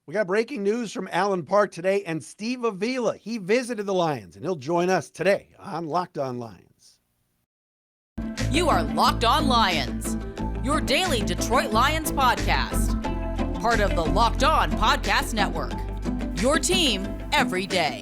We got breaking news from Allen Park today, and Steve Avila, he visited the Lions, and he'll join us today on Locked On Lions. You are Locked On Lions, your daily Detroit Lions podcast. Part of the Locked On Podcast Network, your team every day.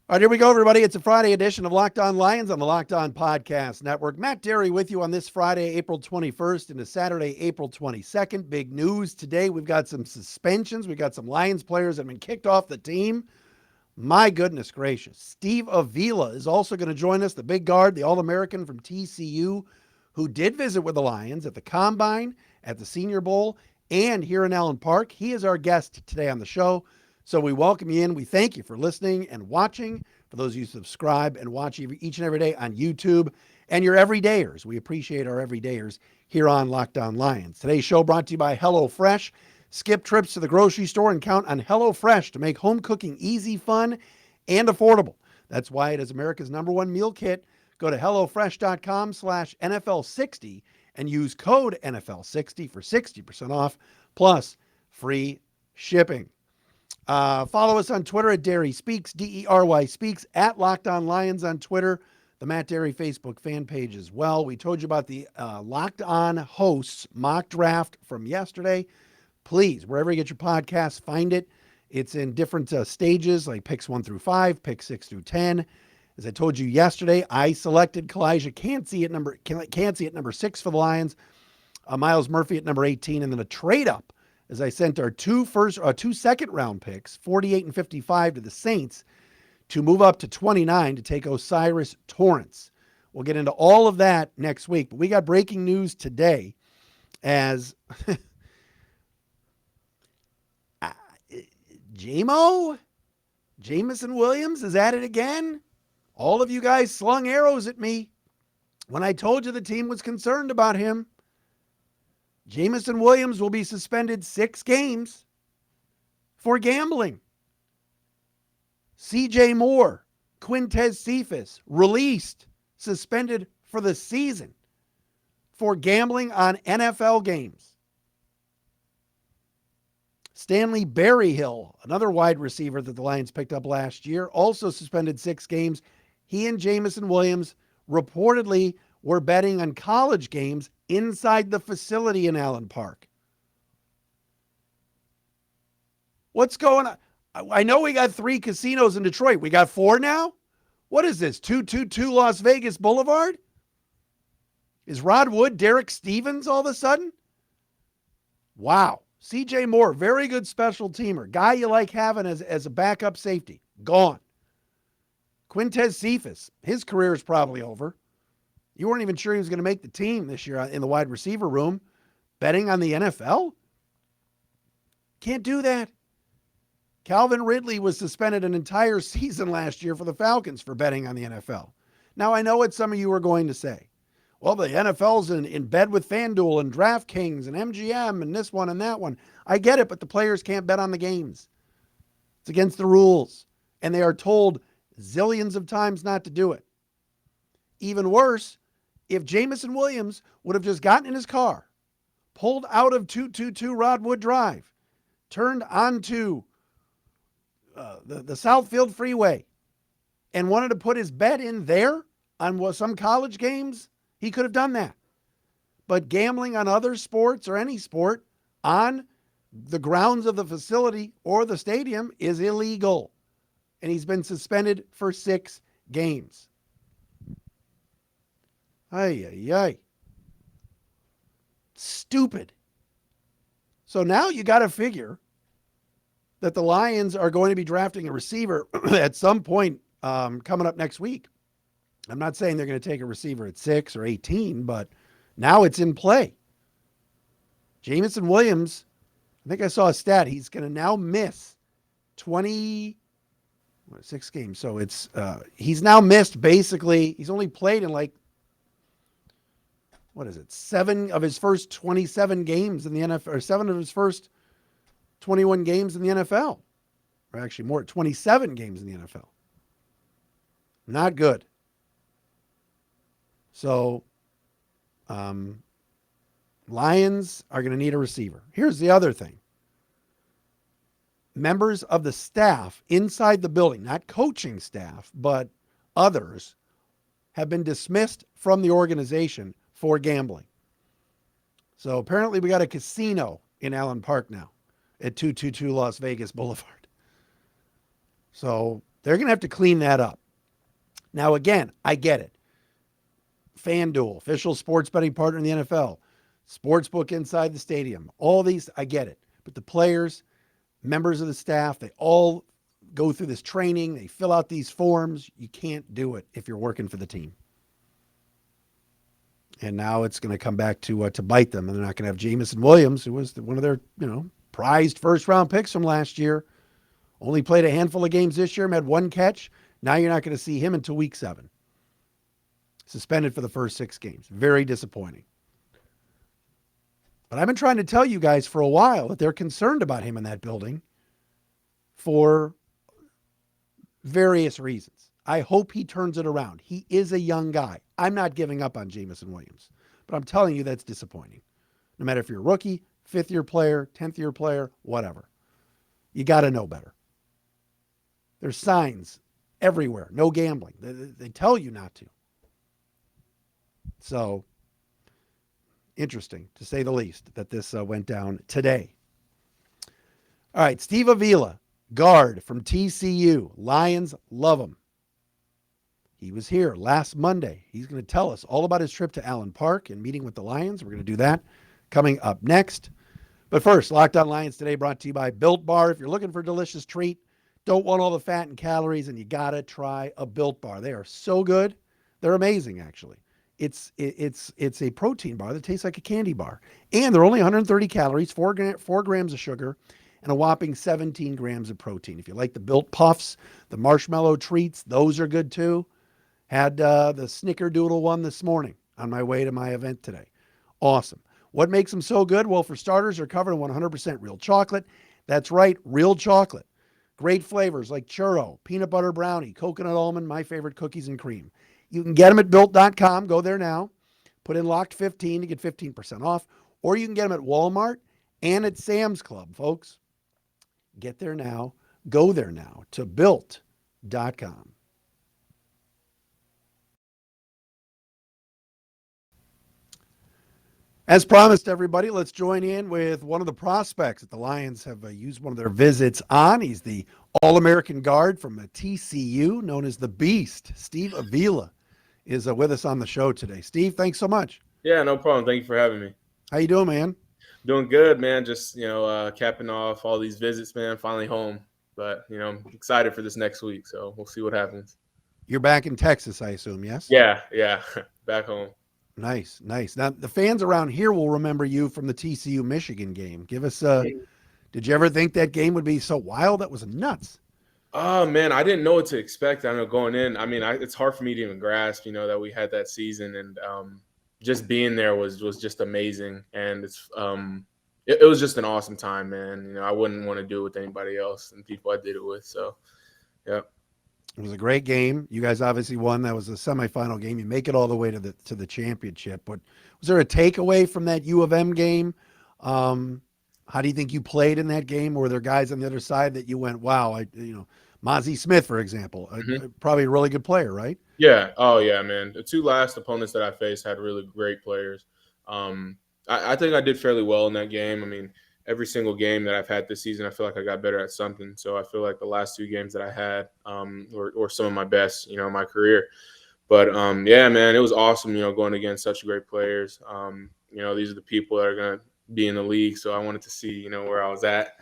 All right, here we go, everybody. It's a Friday edition of Locked On Lions on the Locked On Podcast Network. Matt Dery with you on this Friday, April 21st, into Saturday, April 22nd. Big news today. We've got some suspensions. We've got some Lions players that have been kicked off the team. My goodness gracious. Steve Avila is also going to join us, the big guard, the All-American from TCU, who did visit with the Lions at the Combine, at the Senior Bowl, and here in Allen Park. He is our guest today on the show. So we welcome you in. We thank you for listening and watching. For those of you who subscribe and watch each and every day on YouTube and your everydayers. We appreciate our everydayers here on Locked On Lions. Today's show brought to you by HelloFresh. Skip trips to the grocery store and count on HelloFresh to make home cooking easy, fun, and affordable. That's why it is America's #1 meal kit. Go to HelloFresh.com/NFL60 and use code NFL60 for 60% off plus free shipping. Follow us on Twitter at Dery Speaks, DERY Speaks, at Locked On Lions on Twitter, the Matt Dery Facebook fan page as well. We told you about the Locked On Hosts mock draft from yesterday. Please, wherever you get your podcasts, find it. It's in different stages, like picks 1 through 5, picks 6 through 10. As I told you yesterday, I selected Kalijah Cansey at number 6 for the Lions, Myles Murphy at number 18, and then a trade up as I sent our two second-round picks, 48 and 55, to the Saints to move up to 29 to take O'Cyrus Torrence. We'll get into all of that next week, but we got breaking news today as Jameson Williams is at it again. All of you guys slung arrows at me when I told you the team was concerned about him. Jameson Williams will be suspended 6 games for gambling. C.J. Moore, Quintez Cephus, released, suspended for the season for gambling on NFL games. Stanley Berryhill, another wide receiver that the Lions picked up last year, also suspended 6 games. He and Jameson Williams reportedly were betting on college games inside the facility in Allen Park. What's going on? I know we got 3 casinos in Detroit. We got 4 now? What is this, 222 Las Vegas Boulevard? Is Rod Wood Derek Stevens all of a sudden? Wow. C.J. Moore, very good special teamer. Guy you like having as a backup safety. Gone. Quintez Cephus, his career is probably over. You weren't even sure he was going to make the team this year in the wide receiver room. Betting on the NFL? Can't do that. Calvin Ridley was suspended an entire season last year for the Falcons for betting on the NFL. Now, I know what some of you are going to say. Well, the NFL's in bed with FanDuel and DraftKings and MGM and this one and that one. I get it, but the players can't bet on the games. It's against the rules. And they are told zillions of times not to do it. Even worse, if Jameson Williams would have just gotten in his car, pulled out of 222 Rodwood Drive, turned onto the Southfield Freeway, and wanted to put his bet in there on some college games, he could have done that. But gambling on other sports or any sport on the grounds of the facility or the stadium is illegal. And he's been suspended for 6 games. Ay. Stupid. So now you got to figure that the Lions are going to be drafting a receiver at some point coming up next week. I'm not saying they're going to take a receiver at 6 or 18, but now it's in play. Jameson Williams, I think I saw a stat. He's going to now miss 6 games. So he's now missed basically, he's only played in 7 of his first 27 games in the NFL, or 7 of his first 21 games in the NFL. Or actually more, 27 games in the NFL. Not good. So, Lions are going to need a receiver. Here's the other thing. Members of the staff inside the building, not coaching staff, but others, have been dismissed from the organization for gambling. So apparently we got a casino in Allen Park now at 222 Las Vegas Boulevard. So they're going to have to clean that up. Now, again, I get it. FanDuel, official sports betting partner in the NFL, sportsbook inside the stadium, all these, I get it. But the players, members of the staff, they all go through this training. They fill out these forms. You can't do it if you're working for the team. And now it's going to come back to bite them. And they're not going to have Jameson Williams, who was one of their, prized first-round picks from last year. Only played a handful of games this year, had one catch. Now you're not going to see him until week 7. Suspended for the first 6 games. Very disappointing. But I've been trying to tell you guys for a while that they're concerned about him in that building for various reasons. I hope he turns it around. He is a young guy. I'm not giving up on Jameson Williams, but I'm telling you that's disappointing. No matter if you're a rookie, 5th-year player, 10th-year player, whatever. You got to know better. There's signs everywhere. No gambling. They tell you not to. So, interesting, to say the least, that this went down today. All right, Steve Avila, guard from TCU. Lions love him. He was here last Monday. He's going to tell us all about his trip to Allen Park and meeting with the Lions. We're going to do that coming up next. But first, Locked On Lions today brought to you by Built Bar. If you're looking for a delicious treat, don't want all the fat and calories, and you got to try a Built Bar. They are so good. They're amazing, actually. It's a protein bar that tastes like a candy bar. And they're only 130 calories, 4 grams of sugar, and a whopping 17 grams of protein. If you like the Built Puffs, the marshmallow treats, those are good too. Had the Snickerdoodle one this morning on my way to my event today. Awesome. What makes them so good? Well, for starters, they're covered in 100% real chocolate. That's right, real chocolate. Great flavors like churro, peanut butter brownie, coconut almond, my favorite, cookies and cream. You can get them at Built.com. Go there now. Put in Locked15 to get 15% off. Or you can get them at Walmart and at Sam's Club, folks. Get there now. Go there now to Built.com. As promised, everybody, let's join in with one of the prospects that the Lions have used one of their visits on. He's the All-American guard from TCU, known as the Beast. Steve Avila is with us on the show today. Steve, thanks so much. Yeah, no problem. Thank you for having me. How you doing, man? Doing good, man. Just, capping off all these visits, man. Finally home. But, I'm excited for this next week, so we'll see what happens. You're back in Texas, I assume, yes? Yeah. Back home. Nice. Now, the fans around here will remember you from the TCU Michigan game. Give us did you ever think that game would be so wild? That was nuts. Oh, man, I didn't know what to expect. I know going in, it's hard for me to even grasp, that we had that season. And just being there was just amazing. And it's it was just an awesome time, man. I wouldn't want to do it with anybody else and people I did it with. So, yeah. It was a great game. You guys obviously won. That was a semifinal game. You make it all the way to the championship. But was there a takeaway from that U of M game? How do you think you played in that game? Were there guys on the other side that you went, wow, Mozzie Smith, for example, probably a really good player, right? Yeah. Oh, yeah, man. The 2 last opponents that I faced had really great players. I think I did fairly well in that game. Every single game that I've had this season, I feel like I got better at something. So I feel like the last 2 games that I had were some of my best, in my career. But, yeah, man, it was awesome, going against such great players. These are the people that are going to be in the league. So I wanted to see, where I was at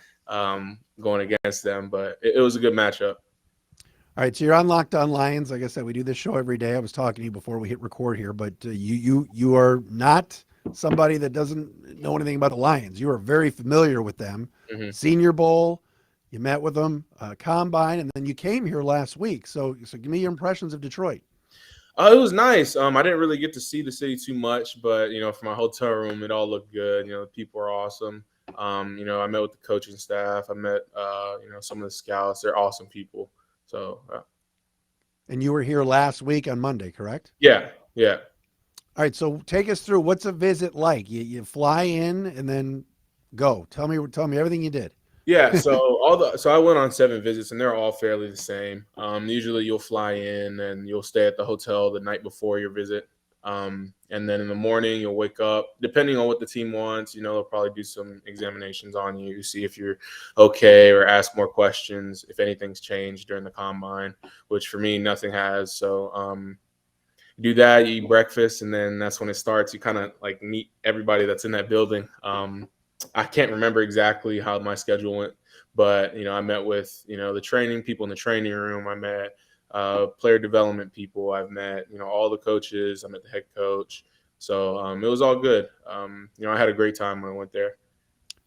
going against them. But it was a good matchup. All right, so you're on Locked On Lions. Like I said, we do this show every day. I was talking to you before we hit record here, but you are not somebody that doesn't know anything about the Lions. You are very familiar with them. Senior Bowl, you met with them, Combine, and then you came here last week. So give me your impressions of Detroit. It was nice. I didn't really get to see the city too much, but, from my hotel room, it all looked good. The people are awesome. I met with the coaching staff. I met, some of the scouts. They're awesome people. So, And you were here last week on Monday, correct? yeah, yeah. All right, so take us through what's a visit like. You fly in and then go. Tell me everything you did. Yeah, so I went on 7 visits, and they're all fairly the same. Usually you'll fly in and you'll stay at the hotel the night before your visit. And then in the morning you'll wake up, depending on what the team wants, they'll probably do some examinations on you, see if you're okay, or ask more questions if anything's changed during the combine, which for me nothing has. So you do that, you eat breakfast, and then that's when it starts. You kind of like meet everybody that's in that building. I can't remember exactly how my schedule went, but I met with the training people in the training room. I met player development people. I've met all the coaches. I met the head coach. So it was all good. I had a great time when I went there.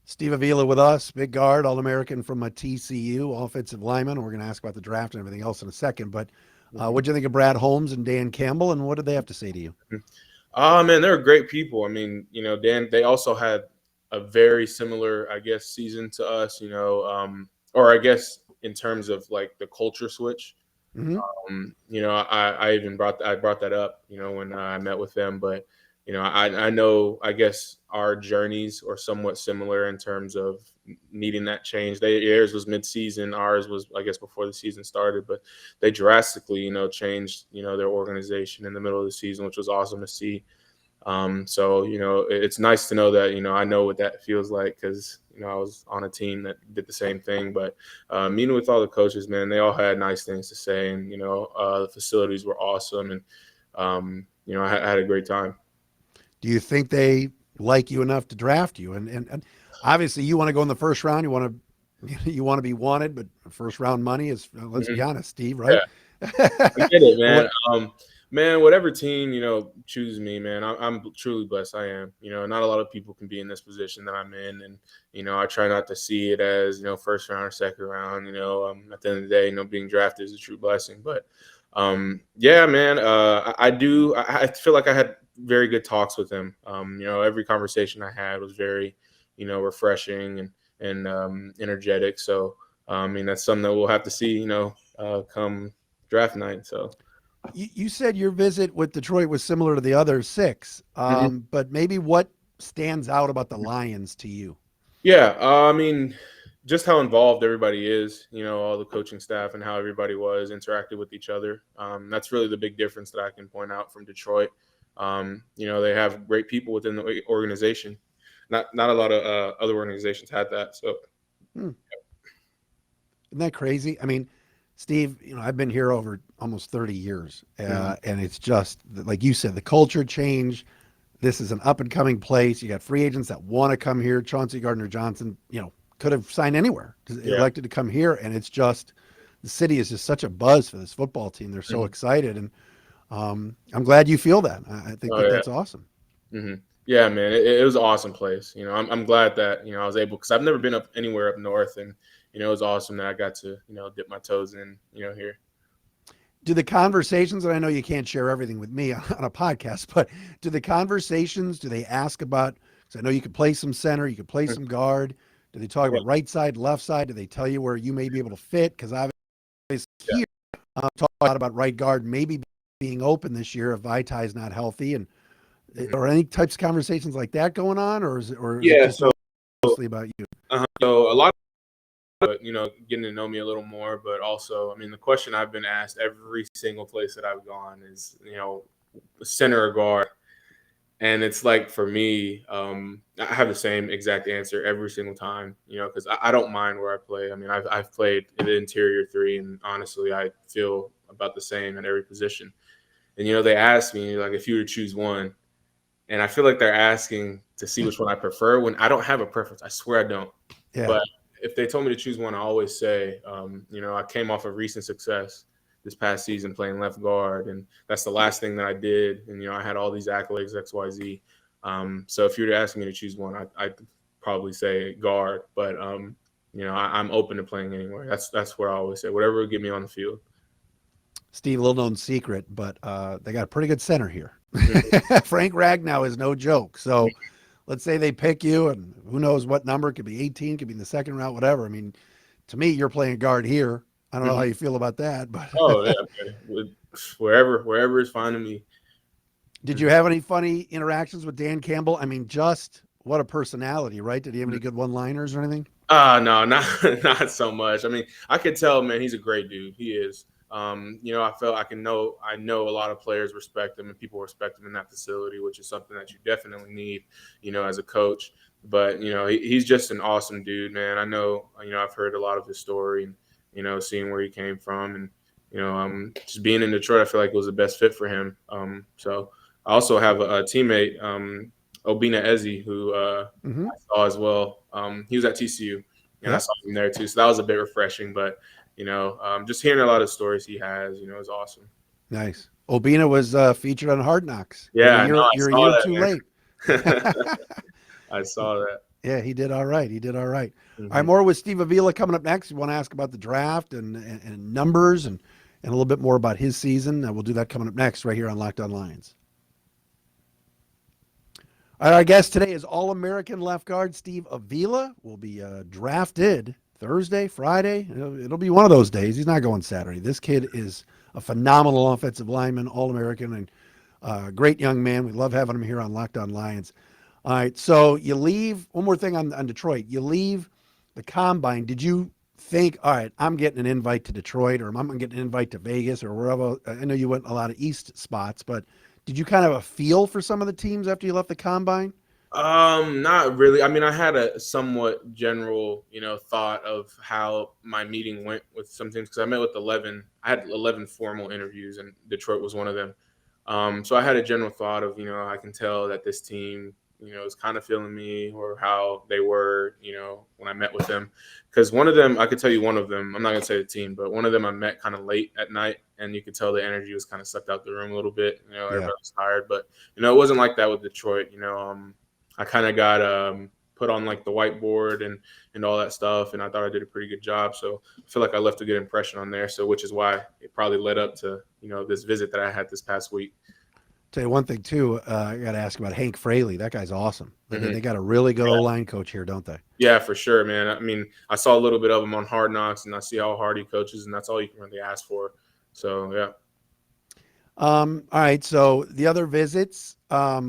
Steve Avila with us, big guard, All-American from a TCU, offensive lineman. We're going to ask about the draft and everything else in a second. But what did you think of Brad Holmes and Dan Campbell, and what did they have to say to you? Oh, man, they're great people. I mean, Dan, they also had a very similar, I guess, season to us, or I guess in terms of like the culture switch. Mm-hmm. I even brought that up, when I met with them. But I know, I guess our journeys are somewhat similar in terms of needing that change. Theirs was mid-season, ours was, I guess, before the season started. But they drastically, changed, their organization in the middle of the season, which was awesome to see. So it's nice to know that I know what that feels like, because I was on a team that did the same thing. But meeting with all the coaches, man, they all had nice things to say, and the facilities were awesome, and I had a great time. Do you think they like you enough to draft you? And obviously you want to go in the first round. You want to be wanted, but first round money is, let's be honest, Steve, right? Yeah. I get it, man. Man, whatever team, chooses me, man, I'm truly blessed. I am. Not a lot of people can be in this position that I'm in. And, I try not to see it as, first round or second round. At the end of the day, being drafted is a true blessing. But, yeah, man, I do. I feel like I had very good talks with him. Every conversation I had was very, refreshing and energetic. So, that's something that we'll have to see, come draft night. So. You said your visit with Detroit was similar to the other 6, but maybe what stands out about the Lions to you? Yeah, just how involved everybody is, all the coaching staff, and how everybody interacted with each other. That's really the big difference that I can point out from Detroit. They have great people within the organization. Not a lot of other organizations had that. So, Isn't that crazy? I mean, Steve, I've been here over almost 30 years, and it's just, like you said, the culture change. This is an up-and-coming place. You got free agents that want to come here. Chauncey Gardner-Johnson, could have signed anywhere, elected to come here, and it's just, the city is just such a buzz for this football team. They're so excited, and I'm glad you feel that. I think that's awesome. Mm-hmm. Yeah, man, it was an awesome place. I'm glad that, I was able, because I've never been up anywhere up north, and it was awesome that I got to, dip my toes in, here. Do the conversations, and I know you can't share everything with me on a podcast, but do they ask about, because I know you could play some center, you could play some guard. Do they talk about right side, left side? Do they tell you where you may be able to fit? Because obviously here, talk a lot about right guard maybe being open this year if Vaitai is not healthy. And are any types of conversations like that going on, or is it just mostly about you? So a lot of, getting to know me a little more, but also, the question I've been asked every single place that I've gone is, center or guard. And it's like, for me, I have the same exact answer every single time, because I don't mind where I play. I've played in the interior 3, and honestly, I feel about the same at every position. And, they ask me, like, if you were to choose one, and I feel like they're asking to see which one I prefer, when I don't have a preference. I swear I don't. Yeah. But if they told me to choose one, I always say, I came off of recent success this past season playing left guard, and that's the last thing that I did. And, I had all these accolades, X, Y, Z. So if you were to ask me to choose one, I'd probably say guard. But, I'm open to playing anywhere. That's what I always say, whatever would get me on the field. Steve, little known secret, but they got a pretty good center here. Frank Ragnow is no joke. So let's say they pick you, and who knows what number, it could be 18, could be in the second round, whatever. I mean, to me, you're playing guard here. I don't know how you feel about that, but Oh yeah, man. Wherever is fine to me. did you have any funny interactions with Dan Campbell? I mean, just what a personality, right? Did he have any good one-liners or anything? No, not not so much. I mean, I could tell, man, he's a great dude. He is. I know a lot of players respect him and people respect him in that facility, which is something that you definitely need, as a coach. But, he's just an awesome dude, man. I know, I've heard a lot of his story and, seeing where he came from and, just being in Detroit, I feel like it was the best fit for him. So I also have a teammate, Obina Eze, who I saw as well. He was at TCU, and I saw him there too. So that was a bit refreshing. But just hearing a lot of stories he has, is awesome. Nice. Obina was featured on Hard Knocks. Yeah, you're a year too late. I saw that. Yeah, he did all right. All right, Mm-hmm. more with Steve Avila coming up next. We want to ask about the draft and numbers and a little bit more about his season. We'll do that coming up next right here on Locked On Lions. Our guest today is All-American left guard Steve Avila. Will be drafted Thursday, Friday. It'll be one of those days. He's not going Saturday. This kid is a phenomenal offensive lineman, All-American, and great young man. We love having him here on Locked On Lions. All right, so you leave. One more thing on Detroit. You leave the combine. Did you think, all right, I'm getting an invite to Detroit, or I'm getting an invite to Vegas, or wherever? I know you went a lot of East spots, but did you kind of have a feel for some of the teams after you left the combine? Not really. I mean, I had a somewhat general, thought of how my meeting went with some teams because I met with 11. I had 11 formal interviews, and Detroit was one of them. So I had a general thought of, I can tell that this team, is kind of feeling me or how they were, when I met with them. Because one of them, I could tell you one of them, I'm not going to say the team, but one of them I met kind of late at night, and you could tell the energy was kind of sucked out the room a little bit. Everybody was tired. But, it wasn't like that with Detroit. I kind of got put on like the whiteboard and all that stuff, and I thought I did a pretty good job. So I feel like I left a good impression on there. So which is why it probably led up to this visit that I had this past week. Tell you one thing too. I got to ask about Hank Fraley. That guy's awesome. They got a really good O-line coach here, don't they? Yeah, for sure, man. I mean, I saw a little bit of him on Hard Knocks, and I see how hard he coaches, and that's all you can really ask for. So yeah. All right. So the other visits. I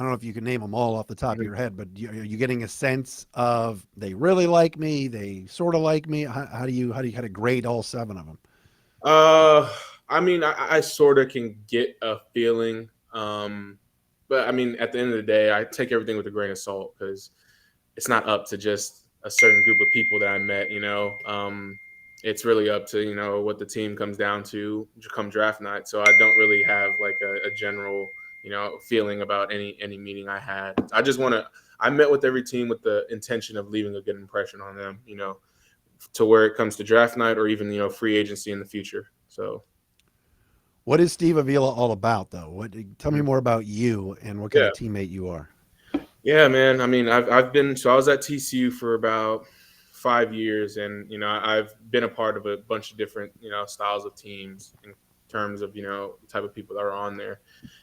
don't know if you can name them all off the top of your head, but are you getting a sense of they really like me? They sort of like me. How do you kind of grade all 7 of them? I mean, I sort of can get a feeling, but I mean, at the end of the day, I take everything with a grain of salt because it's not up to just a certain group of people that I met. It's really up to what the team comes down to come draft night. So I don't really have like a general feeling about any meeting I had. I met with every team with the intention of leaving a good impression on them, to where it comes to draft night or even, free agency in the future. So what is Steve Avila all about though? Tell me more about you and what kind of teammate you are. Yeah, man. I mean, I was at TCU for about 5 years, and, I've been a part of a bunch of different, styles of teams in terms of, the type of people that are on there.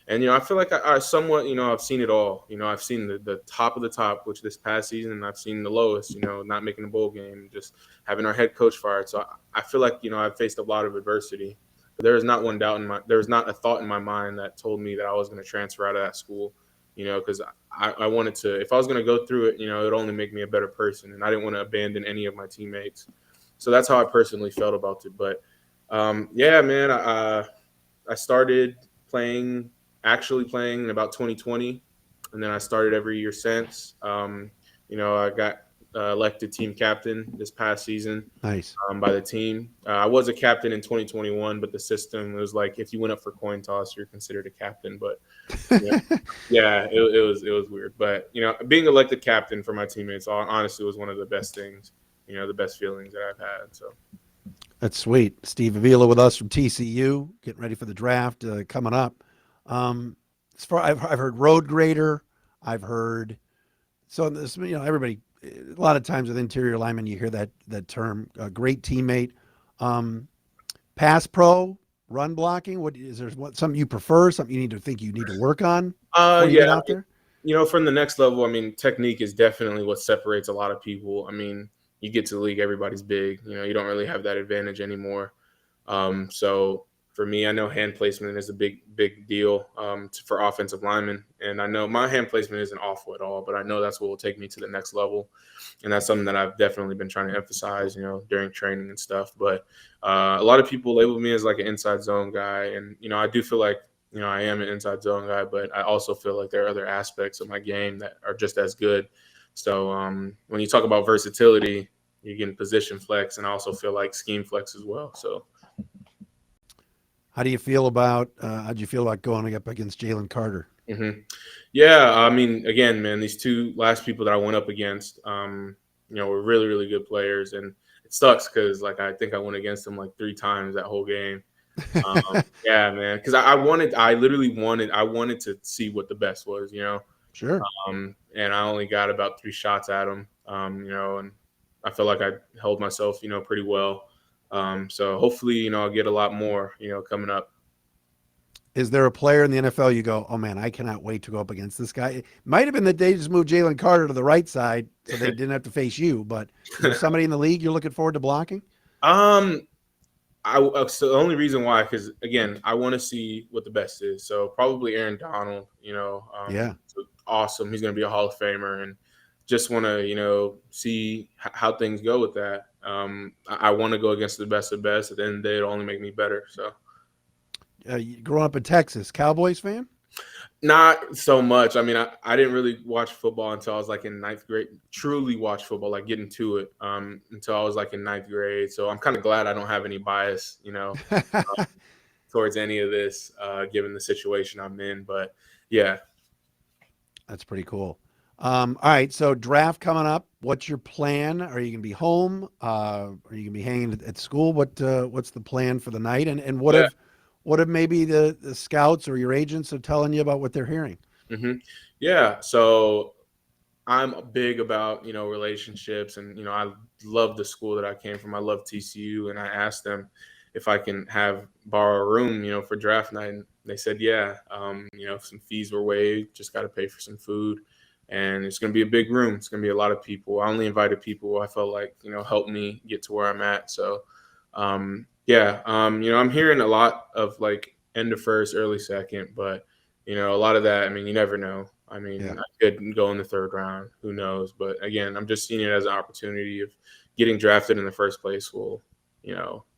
And, I feel like I somewhat, I've seen it all. I've seen the top of the top, which this past season, and I've seen the lowest, not making a bowl game, just having our head coach fired. So I feel like, I've faced a lot of adversity. But there was not a thought in my mind that told me that I was going to transfer out of that school, because I wanted to, if I was going to go through it, it would only make me a better person. And I didn't want to abandon any of my teammates. So that's how I personally felt about it. But yeah, man, I started actually playing in about 2020. And then I started every year since. I got elected team captain this past season. Nice. By the team. I was a captain in 2021, but the system was like, if you went up for coin toss, you're considered a captain. But yeah, it was weird. But, being elected captain for my teammates, honestly, was one of the best things, the best feelings that I've had. So that's sweet. Steve Avila with us from TCU, getting ready for the draft coming up. As far I've heard road grader. I've heard this. Everybody. A lot of times with interior linemen, you hear that term. Great teammate. Pass pro, run blocking. What is there? Something you prefer? Something you need to work on? Before you get out there? From the next level, I mean, technique is definitely what separates a lot of people. I mean, you get to the league, everybody's big. You don't really have that advantage anymore. So for me, I know hand placement is a big deal for offensive linemen. And I know my hand placement isn't awful at all, but I know that's what will take me to the next level. And that's something that I've definitely been trying to emphasize, during training and stuff. But a lot of people label me as like an inside zone guy. And, I do feel like, I am an inside zone guy, but I also feel like there are other aspects of my game that are just as good. So when you talk about versatility, you can position flex, and I also feel like scheme flex as well. So how'd you feel about going up against Jalen Carter? Mm-hmm. Yeah, I mean, again, man, these two last people that I went up against, were really, really good players, and it sucks because, like, I think I went against them like 3 times that whole game. Yeah, man, because I wanted to see what the best was, Sure. And I only got about 3 shots at them, and I felt like I held myself, pretty well. So hopefully, I'll get a lot more, coming up. Is there a player in the NFL you go, oh man, I cannot wait to go up against this guy? It might have been that they just moved Jalen Carter to the right side so they didn't have to face you, but is there somebody in the league you're looking forward to blocking? So the only reason why, because again, I want to see what the best is. So probably Aaron Donald, Yeah. awesome. He's going to be a Hall of Famer, and just want to, see how things go with that. I want to go against the best of the best. At the end of the day, it'll only make me better. So. Growing up in Texas, Cowboys fan? Not so much. I mean, I didn't really watch football until I was like in 9th grade. Truly watch football, like getting to it, until I was like in 9th grade. So I'm kind of glad I don't have any bias, towards any of this, given the situation I'm in. But yeah, that's pretty cool. All right, so draft coming up. What's your plan? Are you gonna be home? Are you gonna be hanging at school? What's the plan for the night? And what have maybe the scouts or your agents are telling you about what they're hearing? Mm-hmm. Yeah. So I'm big about, relationships, and, I love the school that I came from. I love TCU, and I asked them if I can borrow a room, for draft night. And they said, yeah, some fees were waived, just got to pay for some food, and it's going to be a big room. It's going to be a lot of people. I only invited people who I felt like, helped me get to where I'm at. So, yeah, I'm hearing a lot of like end of first, early second, but a lot of that, I mean, you never know. I mean, Yeah. I could go in the 3rd round, who knows? But again, I'm just seeing it as an opportunity of getting drafted in the first place will,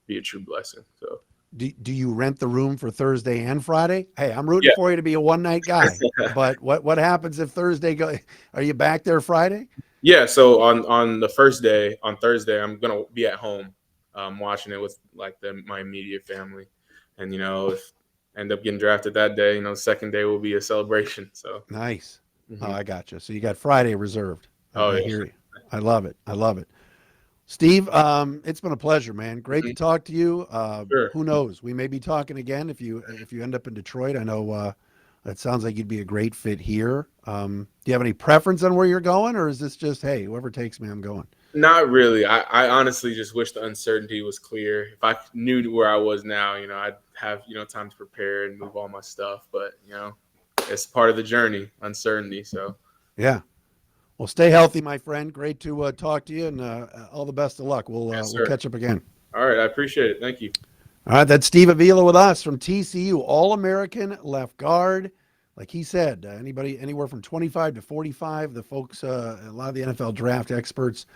be a true blessing. So, Do you rent the room for Thursday and Friday? Hey, I'm rooting for you to be a one-night guy. But what happens if Thursday go? Are you back there Friday? Yeah. So on the first day, on Thursday, I'm gonna be at home, watching it with like my immediate family, and if I end up getting drafted that day, the second day will be a celebration. So Nice. mm-hmm. Oh, I got you. So you got Friday reserved. I yeah. hear you. I love it. I love it. Steve, it's been a pleasure, man. Great to talk to you. Sure. Who knows? We may be talking again if you end up in Detroit. I know it sounds like you'd be a great fit here. Do you have any preference on where you're going, or is this just, hey, whoever takes me, I'm going? Not really. I honestly just wish the uncertainty was clear. If I knew where I was now, I'd have, time to prepare and move all my stuff. But, it's part of the journey, uncertainty. So, yeah. Well, stay healthy, my friend. Great to talk to you, and all the best of luck. Yes, We'll catch up again. All right. I appreciate it. Thank you. All right. That's Steve Avila with us from TCU, All-American left guard. Like he said, anybody anywhere from 25 to 45, the folks, a lot of the NFL draft experts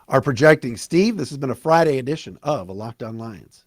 are projecting. Steve, this has been a Friday edition of A Locked On Lions.